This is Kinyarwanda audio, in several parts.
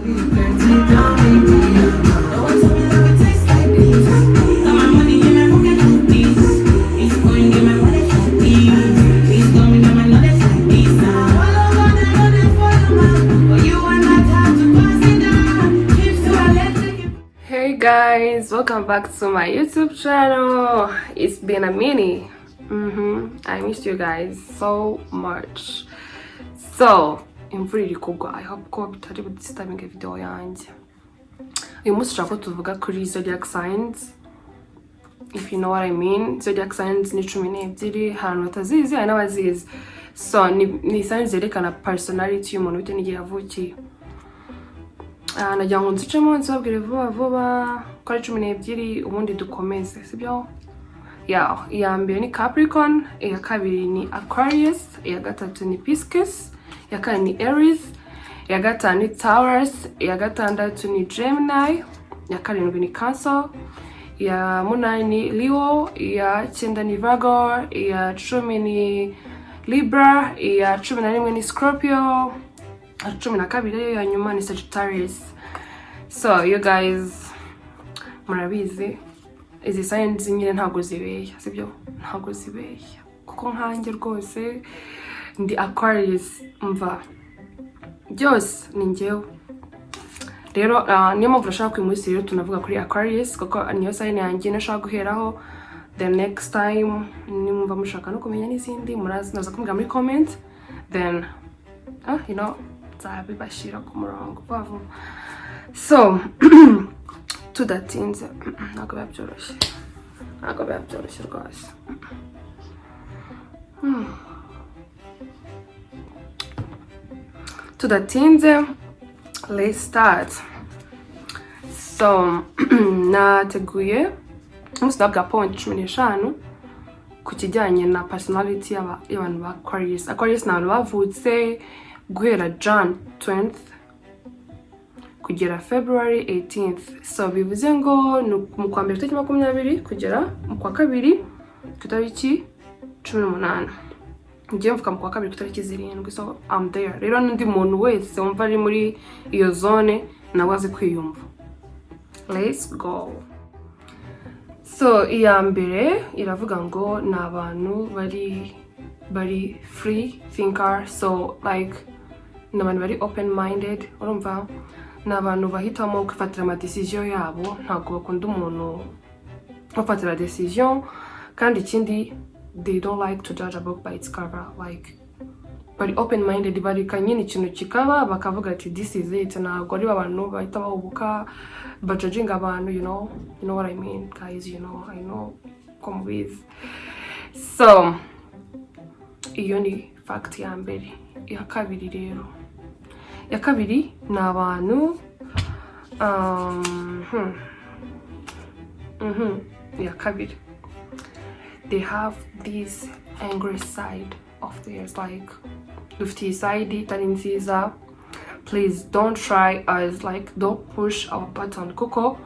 Hey guys, welcome back to my YouTube channel. It's been a minute. I missed you guys so much. So imvura iri kugwa. I hope ko bitari budisturbing video yanjye. Uyu munsi ushaka tuvuga kuri zodiac signs. If you know what I mean, zodiac signs ni 12 ahantu batazizi hari n'abazizi. So ni signs zerekana personality y'umuntu bitewe n'igihe yavukiye. Nagira ngo nzicemo nzabwire vuba ko ari 12 ubundi dukomeze sibyo. Iya mbere ni Capricorn, iya kabiri ni Aquarius, iya gatatu ni Pisces, iya kane ni Aries, iya gatanu ni Taurus, iya gatandatu ni Gemini, iya karindwi ni Cancer, iya munani ni Leo, iya cyenda ni Virgo, iya 10 ni Libra, iya 11 ni Scorpio, 12 ya nyuma ni Sagittarius. So you guys murabizi izi signs nyine ntago zibeshya sibyo, ntago zibeshya kuko nkanjye rwose ndi Aquarius mva byose ni njyewe. Rero niyo mpamvu nashaka kwimusi rero tunavuga kuri Aquarius kuko niyo sign yanjye nashaka guheraho. The next time nimumva mushaka no kumenya n'izindi muraza kumbwira muri comment, then you know nzabibashira ku murongo bavu. So tudatinze ntabwo byoroshye rwose. Tudatinze, let's start. So nateguye umusabwa point 15 ku kijyanye na personality y'abantu ba Aquarius. Aquarius ni abantu bavutse guhera Jan 20th kugera February 18th. So bivuze ngo mu kwa mbere tariki 20 kugera mu kwa kabiri ku tariki 18. Ngiye mvuka mu kwa kabiri ku tariki 7. So I'm there. Rero n'undi muntu wese wumva ari muri iyo zone nawaze kwiyumva. Let's go. So iya mbere iravuga ngo ni abantu bari free thinker, so like n'abantu bari open minded. Urumva n'abantu bahitamo kwifatira ama decision yabo, ntabwo bakunda umuntu ufatira decision. Kandi ikindi, they don't like to judge a book by its cover. Like bari open minded, bari kanyine ikintu kikaba bakavuga ati this is it. Ntabwo ari abantu bahita bahubuka judging abantu, you know what I mean guys, I know come with. So iyo ni fact ya mbere. Ya kabiri rero, ya kabiri ni abantu ya kabiri, they have this angry side of theirs. Like dufite side itari nziza. Please don't try us, like don't push our button kuko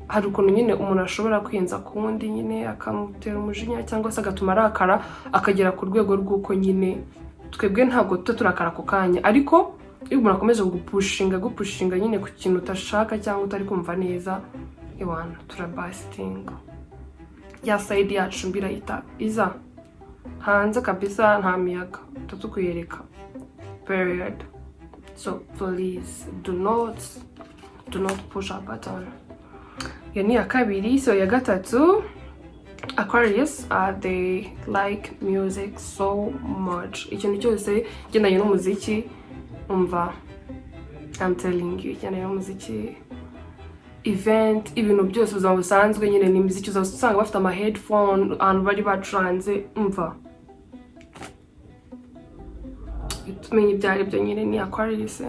hari ukuntu nyine umuntu ashobora kwiyenza kundi nyine akamutera umujinya cyangwa se agatuma arakara akagera ku rwego rw'uko nyine twebwe ntabwo turakara ku kanya, ariko iyo umuntu akomeje gupushinga nyine ku kintu utashaka cyangwa utari kumva neza, iwana turabasting. Ya side yacu mbirayita iza hanze kabisa, nta miyaga tutukuyereka period. So please do not push our button. Ya ni ya kabiri. So ya gatatu, Aquarius, they like music so much. Ikintu cyose gendanye n'umuziki umva, I'm telling you, gendanye n'umuziki, event, ibintu byose uzaba usanzwe nyine ni muziki. Uzasanga bafite ama headphone and bari bacuranze umva. Tumenye ibyari byo nyine ni Aquarius.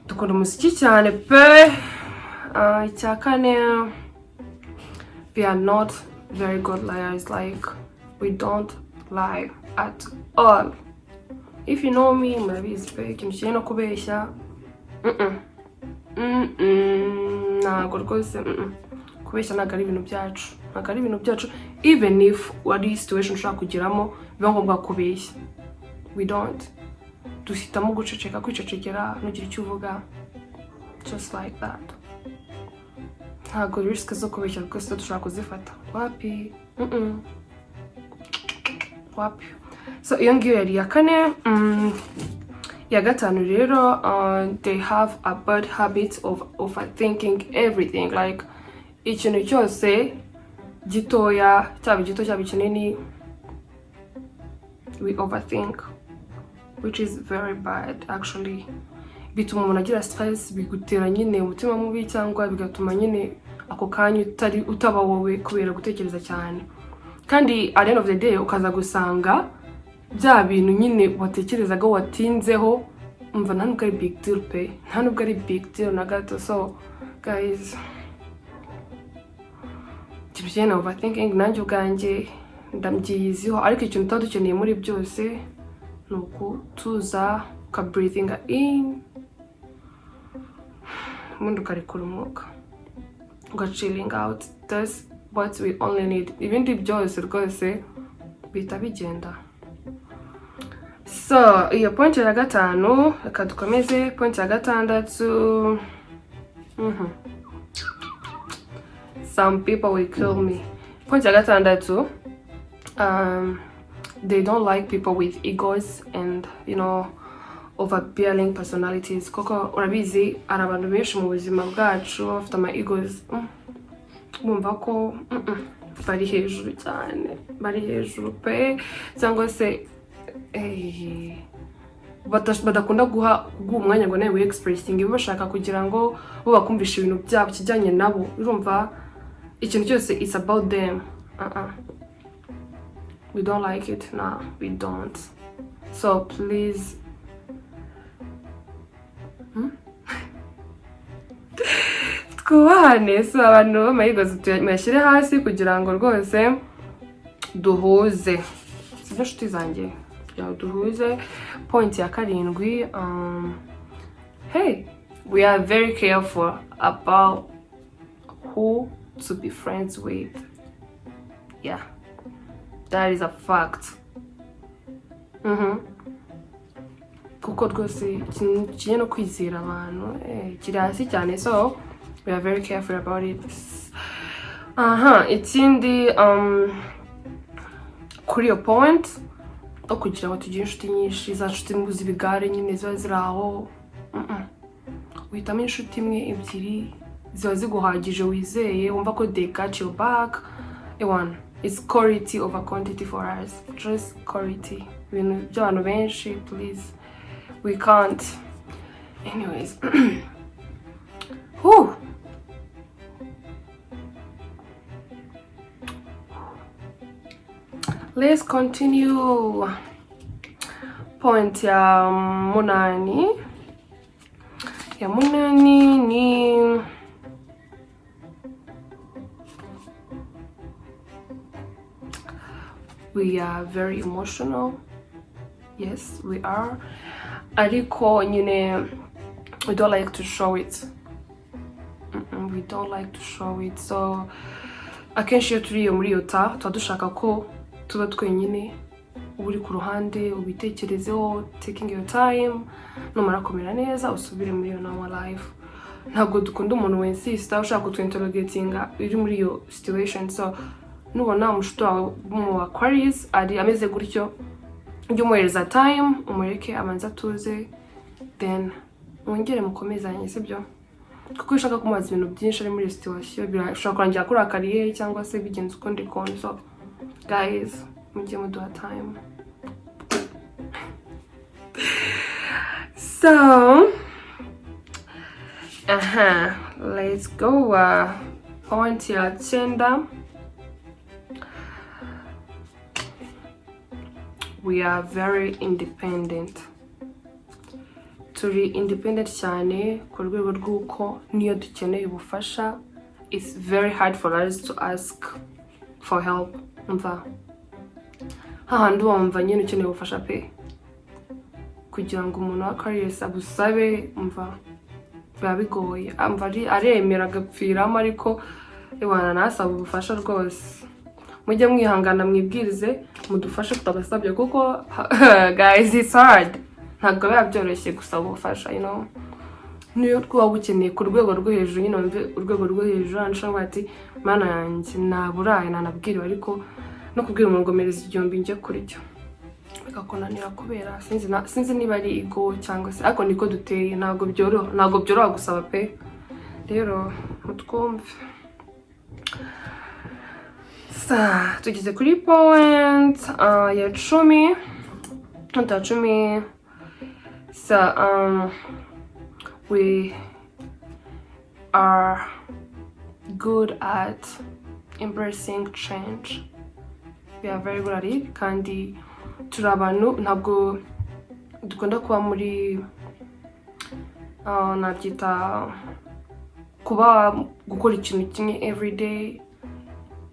Dukunda umuziki cyane pe. Icya kane, we are not very good liars. Like we don't lie at all. If you know me, murabizi pe ikintu kijyanye no kubeshya ntabwo rwose kubeshya ntabwo ari ibintu byacu. Even if wari situation ushaka kugiramo biba ngombwa kubeshya, we don't. Dusitamo kwicecekera nugira icyo uvuga. just like that. Ntabwo risk zo kubeshya rwose dushobora kuzifata. Wapi? Wapi? So iyo ngiyo yari ya kane. Ya gatanu rero, they have a bad habit of overthinking everything. Like ikintu cyose gitoya, cyaba gito cyaba kinini, we overthink, which is very bad actually. Bituma umuntu agira stress, bigutera nyine umutima mubi, cyangwa bigatuma nyine ako kanya utaba wowe kubera gutekereza cyane. Kandi at the end of the day ukaza gusanga bya bintu nyine watekerezaga watinzeho, umva nta nubwo ari big deal pe, nta nubwo ari big deal na gato. So guys, tibijyana overthinking nanjye ubwanjye ndamyiyiziho, ariko ikintu tuba dukeneye muri byose ni ukutuza, uka breathing in, ubundi ukarekura umwuka, uka chilling out. That's what we only need. Ibindi byose rwose bihita bigenda. So iyo point ya gatanu, reka dukomeze point ya gatandatu. Some people will kill me. Point ya gatandatu, they don't like people with egos and, you know, overbearing personalities. Koko urabizi ari abantu benshi mu buzima bwacu bafite ama egos, bumva ko bari hejuru cyane, bari hejuru pe, cyangwa se badakunda guha umwanya ngo nawe expressing bashaka kugira ngo bo bakumvisha ibintu byabo kijyanye nabo. Urumva ikintu cyose is about them. We don't like it. No, we don't. So please, twubahane. So abantu b'amayigozi tuyashyire hasi kugira ngo rwose duhuze. Sibyo nshuti zanjye, duhuze. Point ya karindwi, hey, we are very careful about who to be friends with. Yeah, that is a fact. Kuko rwose kigiye no kwizera abantu kiri hasi cyane. So we are very careful about it. Ikindi kuri iyo point no kugira ngo tugire inshuti nyinshi, za nshuti muzi bigare nyine ziba ziri aho, uhitamo inshuti imwe ebyiri ziba ziguhagije, wizeye, wumva ko they got your back. It's quality over quantity for us. Just quality. Ibintu by'abantu benshi, please, we can't. Anyways, let's continue. Point ya munani. Ya munani ni we are very emotional. Yes, we are. Ariko nyine we don't like to show it. We don't like to show it. So akenshi iyo turi muri iyo tuba dushaka ko tuba twenyine, uri ku ruhande ubitekerezeho, taking your time, numara kumera neza usubire muri your normal life. Ntabwo dukunda umuntu wensista ushaka kutwinterrogatinga iri muri iyo situation. So nubona umushuti wawe mu Aquarius ari ameze gutyo, ujye umuhereza time, umureke abanza tuze, then wongere mukomezanye, sibyo? Kuko ushaka kumubaza ibintu byinshi ari muri situation birashobora kurangira kurakariye cyangwa se bigenze uko ndi konje. So guys, mujye muduha time. So let's go. Point ya 9. We are very independent. Turi independent cyane ku rwego rw'uko niyo dukeneye ubufasha, it's very hard for us to ask for help. Umva hahandi wumva nyine ukeneye ubufasha pe, kugira ngo umuntu wa Aquarius agusabe, umva biba bigoye. Aremera agapfiramo, ariko nasaba ubufasha rwose. Mujye mwihangana mwibwirize mudufashe tutabasabye, kuko guys, it's hard. Ntabwo biba byoroshye gusaba ubufasha, you know. niyo kuba ukeneye ku rwego rwo hejuru nyine wumve urwego rwo hejuru anshobora ati mana yanjye naburaye nanabwiriwe ariko no kubwira umuntu ngomereza igihumbi njye kurya bikakunanira kubera sinzi niba ari ego cyangwa se ariko niko duteye ntabwo byoroha gusaba pe rero mutwumve tugeze kuri point ya 10 we are good at embracing change. We are very good at it kandi turi abantu ntabwo dukunda kuba muri nabyita kuba gukora ikintu kimwe every day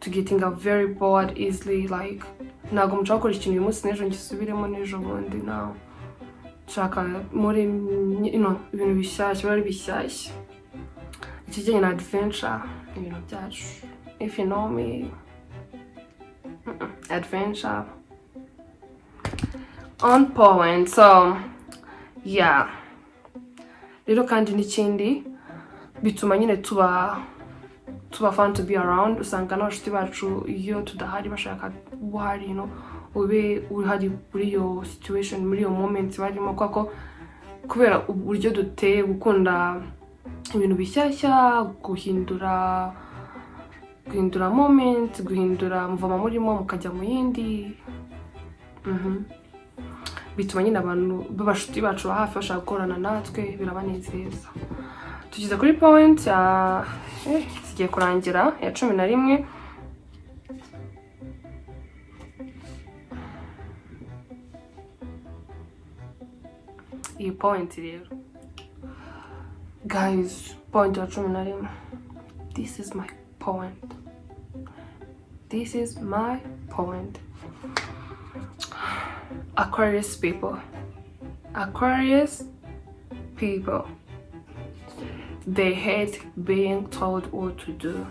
to getting very bored easily, like ntabwo mushaka gukora ikintu uyu munsi n'ejo ngisubiremo n'ejo bundi nawe nshaka muri ibintu bishyashya bari bishyashya ikijyanye na adventure ibintu byacu if you know me adventure on point. So yeah, rero kandi n'ikindi bituma nyine tuba fun to be around. Usanga n'abashuti bacu iyo tudahari bashaka uhari ube uhari muri iyo situation muri iyo moment barimo kwako kubera uburyo duteye gukunda ibintu bishyashya guhindura moment guhindura muvama murimo mukajya mu yindi bituma nyine abantu b'abashuti bacu hafi bashaka gukorana natwe birabanezeza. Tugeze kuri point ya zigiye kurangira ya 11. Iyi point rero guys, point ya 11, this is my point. Aquarius people, they hate being told what to do.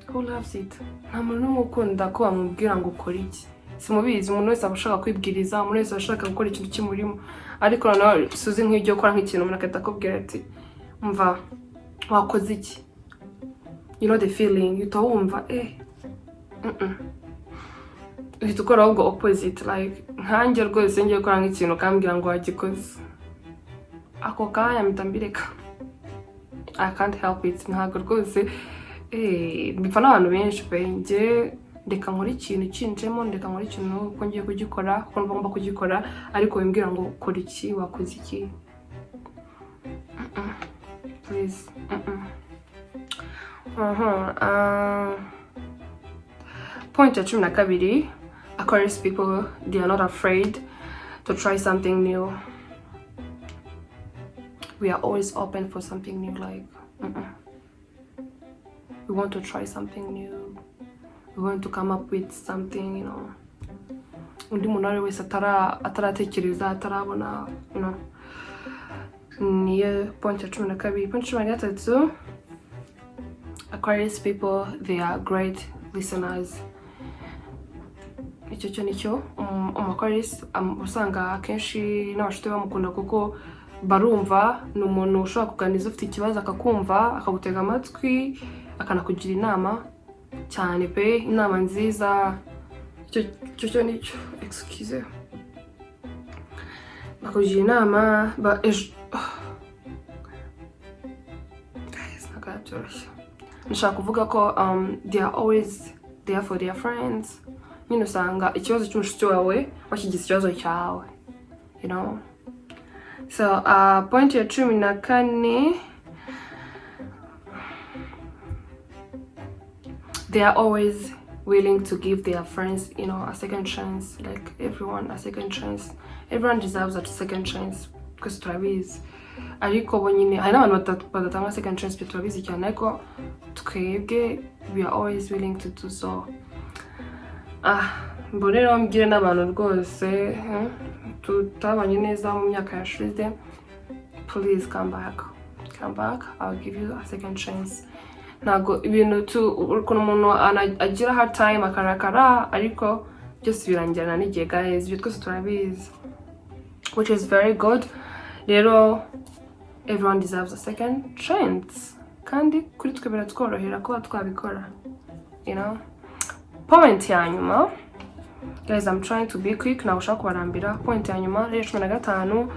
Who loves it? Nta muntu n'umwe ukunda ko bamubwira ngo ukore iki. Simubizi, umuntu wese abashaka kwibwiriza, umuntu wese abashaka gukora ikintu kimurimo, ariko noneho suzi nk'ibyo ukora nk'ikintu umuntu akahita akubwira ati umva wakoze iki, you know the feeling, uhita wumva uhita ukora ahubwo opposite. Like nkanjye rwose ngiye gukora nk'ikintu ukambwira ngo wagikoze, ako kanya mpita mbireka, I can't help it. Ntabwo rwose bipfa n'abantu benshi pe, njye ndeka nkora ikintu kinjemo, ndeka nkora ikintu uko ngiye kugikora uko ngomba kugikora, ariko wimbwira ngo ukora iki, wakoze iki, please. Point ya 12, Aquarius people, they are not afraid to try something new. We are always open for something new, like we want to try something new, we want to come up with something, undi muntu ari wese ataratekereza atarabona, niyo point ya 12. Point ya 13, Aquarius people, they are great listeners. Icyo nicyo Aquarius usanga akenshi n'abashuti bamukunda kuko barumva, ni umuntu ushobora kuganiriza ufite ikibazo akakumva akagutega amatwi akanakugira inama cyane pe, inama nziza. Icyo nicyo excuse bakugira inama guys, ntabwo byoroshye. Nshaka kuvuga ko they are always there for their friends. Nyine usanga ikibazo cy'umushuti wawe wakigize ikibazo cyawe, So point ya 14, they are always willing to give their friends, a second chance. Like everyone, a second chance. Everyone deserves a second chance because turabizi. Ariko bonyine hari n'abantu badatanga second chance pe turabizi cyane, ariko twebwe we are always willing to do so. Mbonera mbwire n'abantu rwose tutabanye neza mu myaka yashize, please come back, I'll give you a second chance. Ntago ibintu ukuntu umuntu agira hard time akarakara, ariko byose birangirana n'igihe guys, ibyo twese turabizi, which is very good. Rero everyone deserves a second chance kandi kuri twe biratworohera kuba twabikora, you know. Point ya nyuma, guys, I'm trying to be quick na ushaka kubarambira. Point ya nyuma rero 15.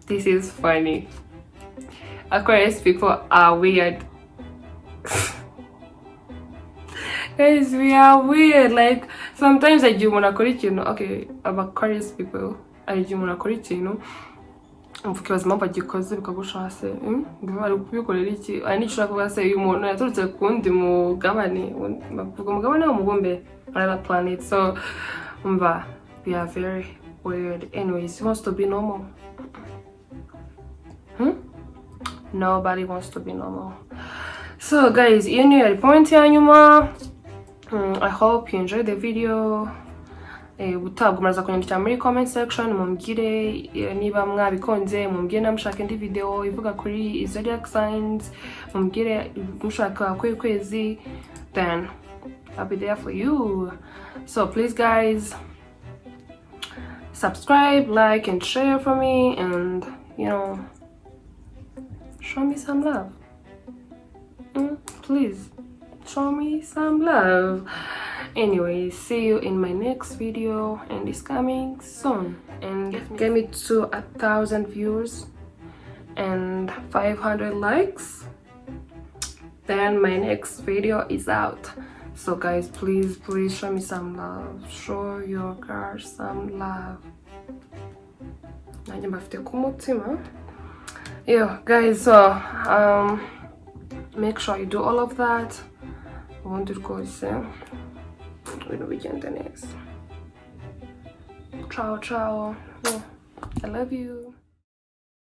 This is funny. Aquarius people are weird. Guys, we are weird. Like sometimes I do monakora ikintu. Okay, Aquarius people I do monakora ikintu mvukibaza impamvu agikoze bikagushase bari kubikorera iki. Ari nicyo kuvuga se uyu muntu yaturutse kundi mugabane, bavuga umugabane w'umubumbe another planet. So we are very weird. Anyways, he wants to be normal. Nobody wants to be normal. So guys, iyo niyo yari point ya nyuma. I hope you enjoyed the video. Butabwo muraza kunyandikira muri comment section mumbwire niba mwabikonze, mumbwire namushaka indi video ivuga kuri zodiac signs, mumbwire mushaka kwezi, then I'll be there for you. So please guys, subscribe, like and share for me, and you know, show me some love. Please show me some love. Anyway, see you in my next video, and it's coming soon. And get me to 1,000 views and 500 likes, then my next video is out. So guys, please show me some love. Show your girl some love. Yeah guys, so make sure you do all of that. I want to go say weekend the next. Ciao. I love you.